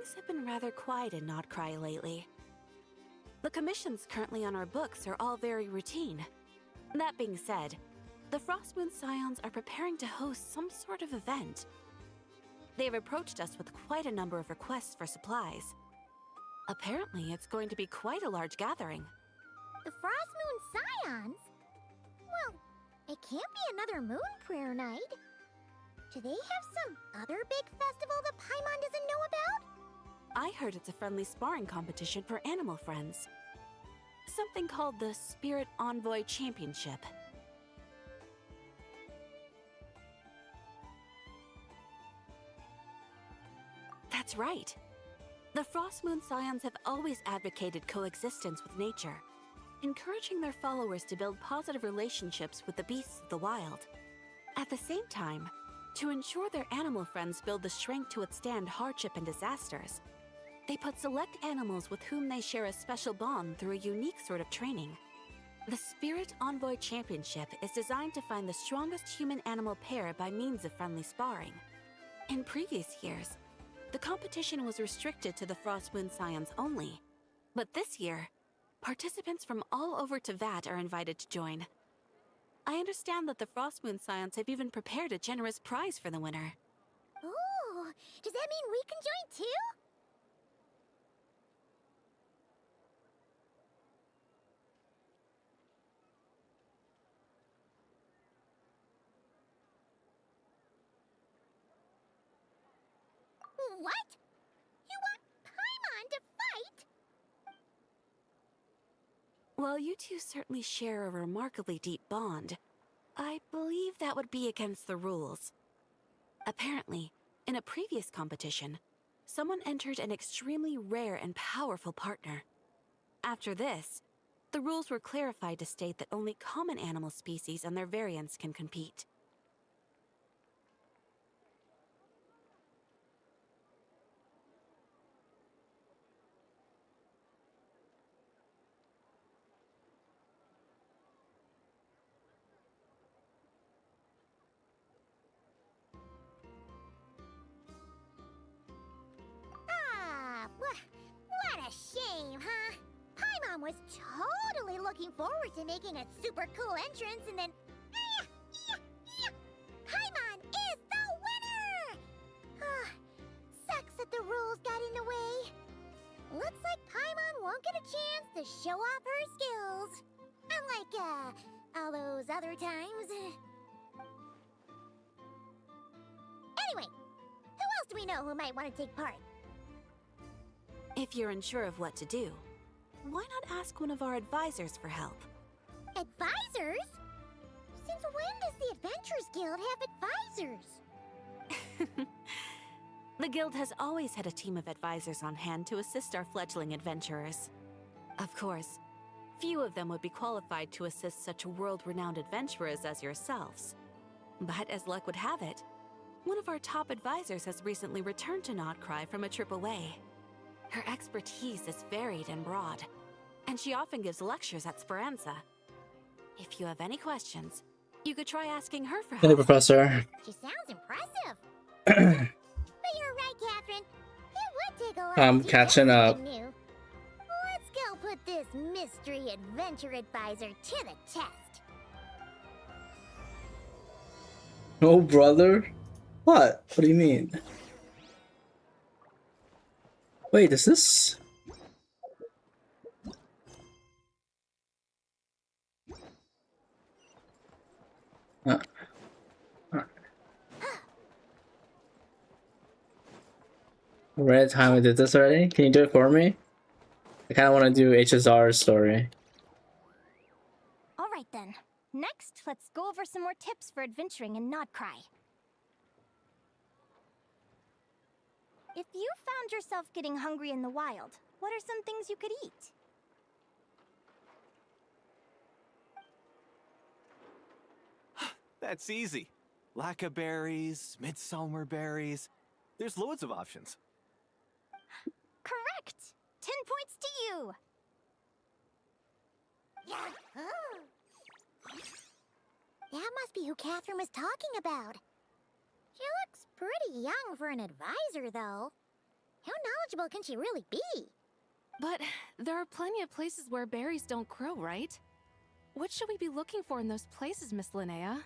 things have been rather quiet in Notcry lately. The commissions currently on our books are all very routine. That being said, the Frostmoon Scions are preparing to host some sort of event. They've approached us with quite a number of requests for supplies. Apparently, it's going to be quite a large gathering. The Frostmoon Scions? Well, it can't be another Moon Prayer Night. Do they have some other big festival that Paimon doesn't know about? I heard it's a friendly sparring competition for animal friends. Something called the Spirit Envoy Championship. That's right. The Frostmoon Scions have always advocated coexistence with nature, encouraging their followers to build positive relationships with the beasts of the wild. At the same time, to ensure their animal friends build the strength to withstand hardship and disasters, they put select animals with whom they share a special bond through a unique sort of training. The Spirit Envoy Championship is designed to find the strongest human-animal pair by means of friendly sparring. In previous years, the competition was restricted to the Frostmoon Scions only, but this year, participants from all over Teyvat are invited to join. I understand that the Frostmoon Scions have even prepared a generous prize for the winner. Ooh, does that mean we can join too? What? You want Paimon to fight? While you two certainly share a remarkably deep bond, I believe that would be against the rules. Apparently, in a previous competition, someone entered an extremely rare and powerful partner. After this, the rules were clarified to state that only common animal species and their variants can compete. Ah, what a shame, huh? Paimon was totally looking forward to making a super cool entrance and then... Paimon is the winner! Sucks that the rules got in the way. Looks like Paimon won't get a chance to show off her skills. Unlike, all those other times. Anyway, who else do we know who might want to take part? If you're unsure of what to do, why not ask one of our advisors for help? Advisors? Since when does the Adventurers Guild have advisors? The guild has always had a team of advisors on hand to assist our fledgling adventurers. Of course, few of them would be qualified to assist such world-renowned adventurers as yourselves. But as luck would have it, one of our top advisors has recently returned to Notcry from a trip away. Her expertise is varied and broad, and she often gives lectures at Speranza. If you have any questions, you could try asking her for help. Hey, Professor. She sounds impressive. But you're right, Catherine. It would take a lot I'm to catching learn up. something new. Let's go put this mystery adventure advisor to the test. Oh, brother? What? What do you mean? Wait, is this... We're at time we did this already? Can you do it for me? I kind of want to do HSR's story. All right then. Next, let's go over some more tips for adventuring in Notcry. If you found yourself getting hungry in the wild, what are some things you could eat? That's easy. Lacca berries, midsummer berries. There's loads of options. Correct! 10 points to you! That must be who Catherine was talking about. She looks pretty young for an advisor, though. How approachable can she really be? But there are plenty of places where berries don't grow, right? What should we be looking for in those places, Miss Linnea?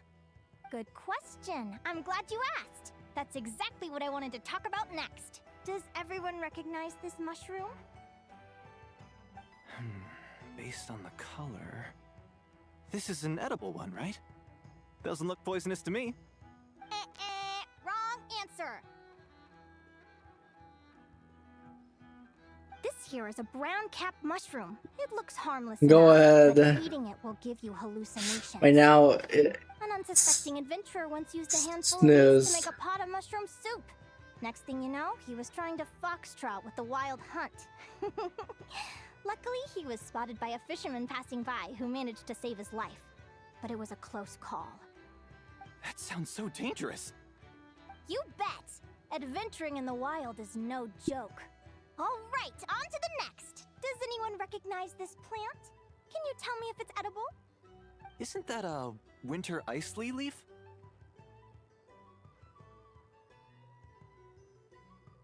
Good question. I'm glad you asked. That's exactly what I wanted to talk about next. Does everyone recognize this mushroom? Based on the color... This is an edible one, right? Doesn't look poisonous to me. Wrong answer. This here is a brown cap mushroom. It looks harmless Go enough, but ahead. eating it will give you hallucinations. Right now, An unsuspecting adventurer once used a handful of Snooze. these to make a pot of mushroom soup. Next thing you know, he was trying to foxtrot with the wild hunt. Luckily, he was spotted by a fisherman passing by who managed to save his life. But it was a close call. That sounds so dangerous. You bet! Adventuring in the wild is no joke. All right, on to the next. Does anyone recognize this plant? Can you tell me if it's edible? Isn't that a winter ice lily leaf?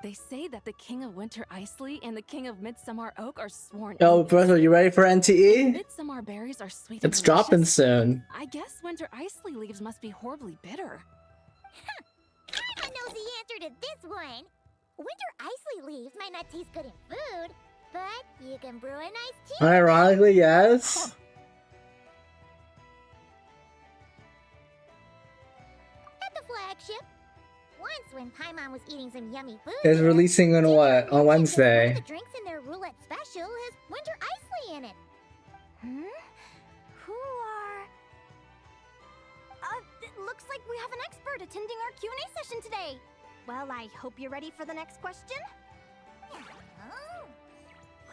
They say that the King of Winter Isley and the King of Midsummer Oak are sworn yo, enemies. Brother, you ready for NTE? Midsummer berries are sweet and It's dropping delicious. soon. I guess Winter Isley leaves must be horribly bitter. Paimon knows the answer to this one. Winter icy leaves might not taste good in food, but you can brew a nice tea. Ironically, yes. At the flagship. Once when Paimon was eating some yummy food. It's there, releasing on Jingle what? On mentioned that one Wednesday. of the drinks in their roulette special has winter icy in it. Who are... it looks like we have an expert attending our Q&A session today. Well, I hope you're ready for the next question. Oh.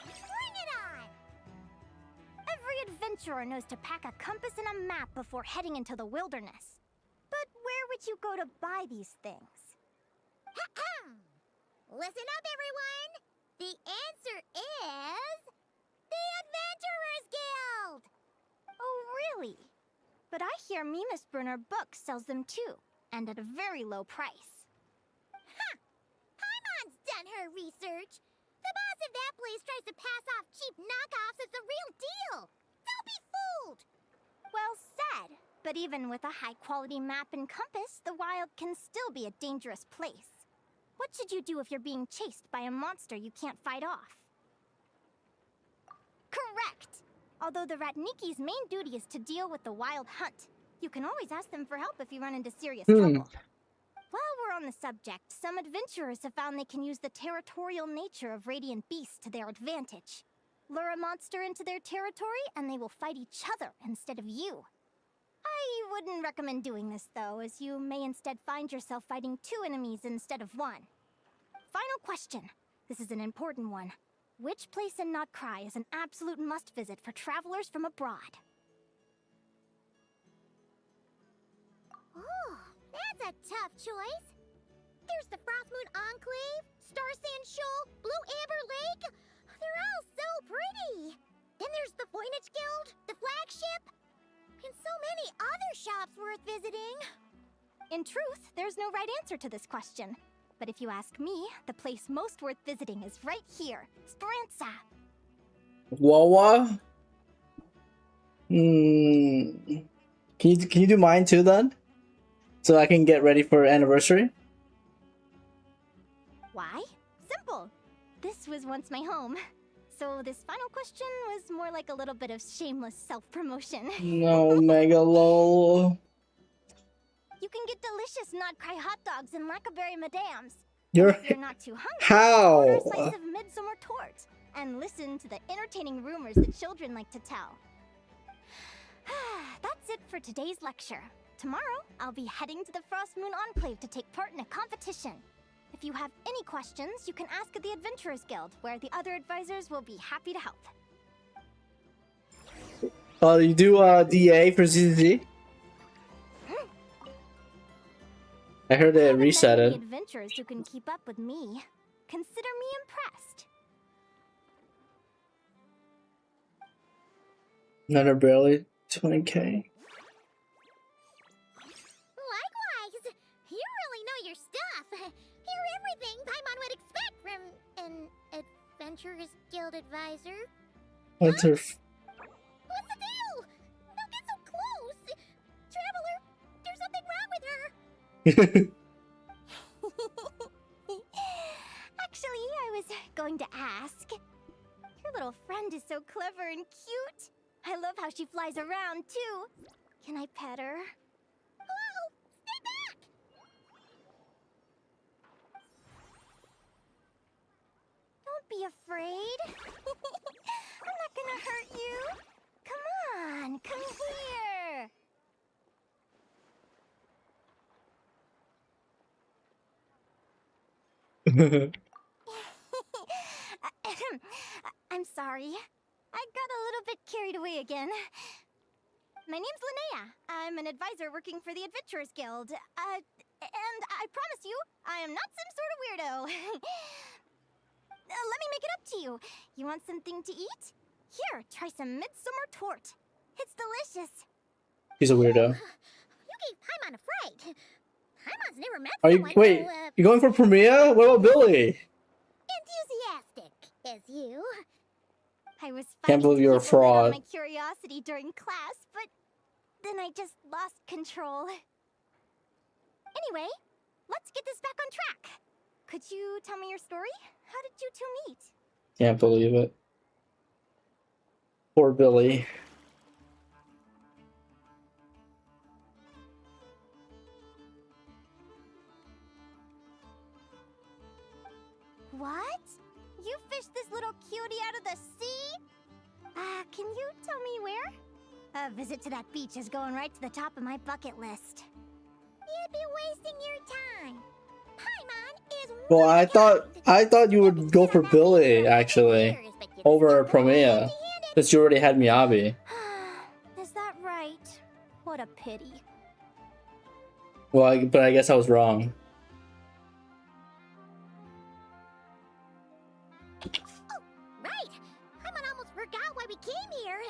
Bring it on! Every adventurer knows to pack a compass and a map before heading into the wilderness. But where would you go to buy these things? Listen up, everyone! The answer is... the Adventurers Guild! Oh, really? But I hear Mimas Brunner Books sells them too, and at a very low price. Paimon's done her research. The boss of that place tries to pass off cheap knockoffs as the real deal. Don't be fooled! Well said. But even with a high-quality map and compass, the wild can still be a dangerous place. What should you do if you're being chased by a monster you can't fight off? Correct! Although the Ratniki's main duty is to deal with the wild hunt, you can always ask them for help if you run into serious trouble. While we're on the subject, some adventurers have found they can use the territorial nature of radiant beasts to their advantage. Lure a monster into their territory, and they will fight each other instead of you. I wouldn't recommend doing this, though, as you may instead find yourself fighting two enemies instead of one. Final question. This is an important one. Which place in Notcry is an absolute must-visit for travelers from abroad? Oh, that's a tough choice. There's the Frostmoon Enclave, Starsand Shoal, Blue Amber Lake. They're all so pretty. Then there's the Voynich Guild, the flagship, and so many other shops worth visiting. In truth, there's no right answer to this question. But if you ask me, the place most worth visiting is right here, Speranza. Wawa? Can you do mine too then? So I can get ready for anniversary? Why? Simple. This was once my home. So this final question was more like a little bit of shameless self-promotion. No, Mega lol. You can get delicious Notcry hot dogs and Lackaberry Madams. You're If you're not too hungry, how? order a slice of midsummer tort and listen to the entertaining rumors that children like to tell. That's it for today's lecture. Tomorrow, I'll be heading to the Frostmoon Enclave to take part in a competition. If you have any questions, you can ask at the Adventurers Guild, where the other advisors will be happy to help. You do DA for ZZ? I heard I it haven't met reset any it. adventurers who can keep up with me. Consider me impressed. Another barely 20k. Likewise, you really know your stuff. You're everything Paimon would expect from an Adventurers Guild advisor. What's her? What's the deal? Don't get so close! Traveler, there's something wrong with her! Actually, I was going to ask. Your little friend is so clever and cute. I love how she flies around, too. Can I pet her? Whoa! Stay back! Don't be afraid. I'm not gonna hurt you. Come on, come here. I'm sorry. I got a little bit carried away again. My name's Linnea. I'm an advisor working for the Adventurers Guild. And I promise you, I am not some sort of weirdo. Let me make it up to you. You want something to eat? Here, try some midsummer tort. It's delicious. He's a weirdo. You gave Paimon a fright. Paimon's never met Are you someone wait? so, You going for Premiere? What about Billy? enthusiastic as you. I was Can't fighting believe to you're a keep lid on fraud. my curiosity during class, but then I just lost control. Anyway, let's get this back on track. Could you tell me your story? How did you two meet? Can't believe it. Poor Billy. What? You fished this little cutie out of the sea? Can you tell me where? A visit to that beach is going right to the top of my bucket list. You'd be wasting your time. Paimon is Well, I really thought you would go for Billy actually over Premiere, since you already had Miyabi. Is that right? What a pity. Well, but I guess I was wrong. Right. Paimon almost forgot why we came here.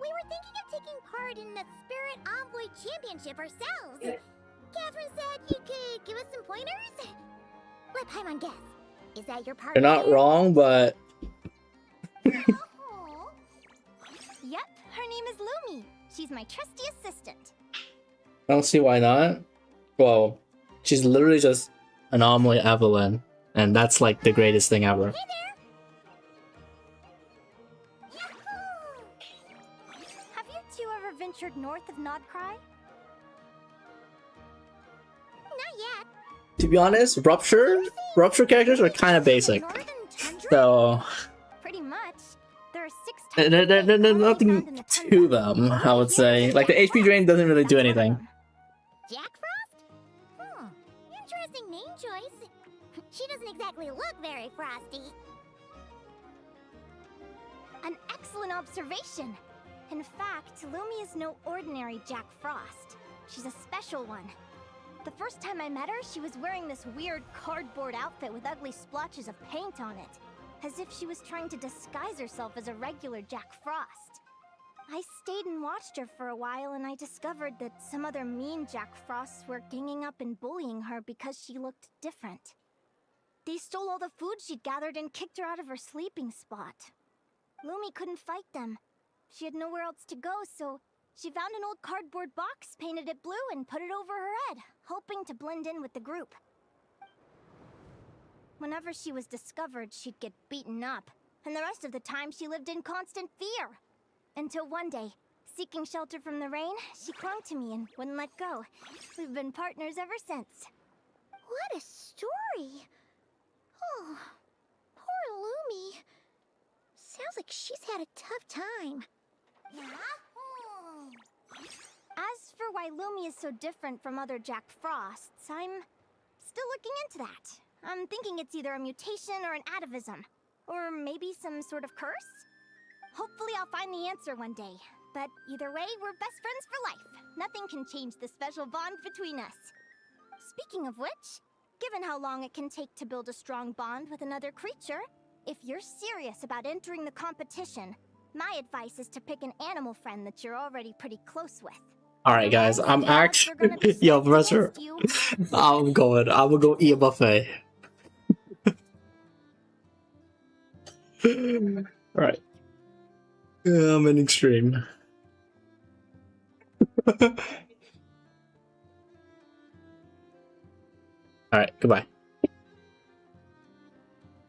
We were thinking of taking part in the Spirit Envoy Championship ourselves. Catherine said you could give us some pointers. Let Paimon guess. Is that your part? You're not wrong, but Oh. Yep, her name is Lumi. She's my trusty assistant. I don't see why not. Well, she's literally just Anomaly Evelyn, and that's like the greatest thing ever. Hey there. Yahoo! Have you two ever ventured north of Nodcry? Not yet. To be honest, Rupture characters are kind of basic, Northern Tundra? so Pretty much. There are 6 there's types of fish nothing only found in the to tundra. them. I would say, like the HP drain doesn't really do That's one of anything. them. Jack Frost? Interesting name choice. She doesn't exactly look very frosty. An excellent observation. In fact, Lumi is no ordinary Jack Frost. She's a special one. The first time I met her, she was wearing this weird cardboard outfit with ugly splotches of paint on it, as if she was trying to disguise herself as a regular Jack Frost. I stayed and watched her for a while, and I discovered that some other mean Jack Frosts were ganging up and bullying her because she looked different. They stole all the food she'd gathered and kicked her out of her sleeping spot. Lumi couldn't fight them. She had nowhere else to go, so she found an old cardboard box, painted it blue, and put it over her head, hoping to blend in with the group. Whenever she was discovered, she'd get beaten up, and the rest of the time she lived in constant fear. Until one day, seeking shelter from the rain, she clung to me and wouldn't let go. We've been partners ever since. What a story. Oh, poor Lumi. Sounds like she's had a tough time. As for why Lumi is so different from other Jack Frosts, I'm still looking into that. I'm thinking it's either a mutation or an atavism. Or maybe some sort of curse? Hopefully I'll find the answer one day. But either way, we're best friends for life. Nothing can change the special bond between us. Speaking of which, given how long it can take to build a strong bond with another creature, if you're serious about entering the competition, my advice is to pick an animal friend that you're already pretty close with. All right, guys, I'm The odds are gonna be actually yo, stacked Professor. against you. I'm gonna go eat a buffet. Alright. Yeah, I'm ending stream. Alright, goodbye.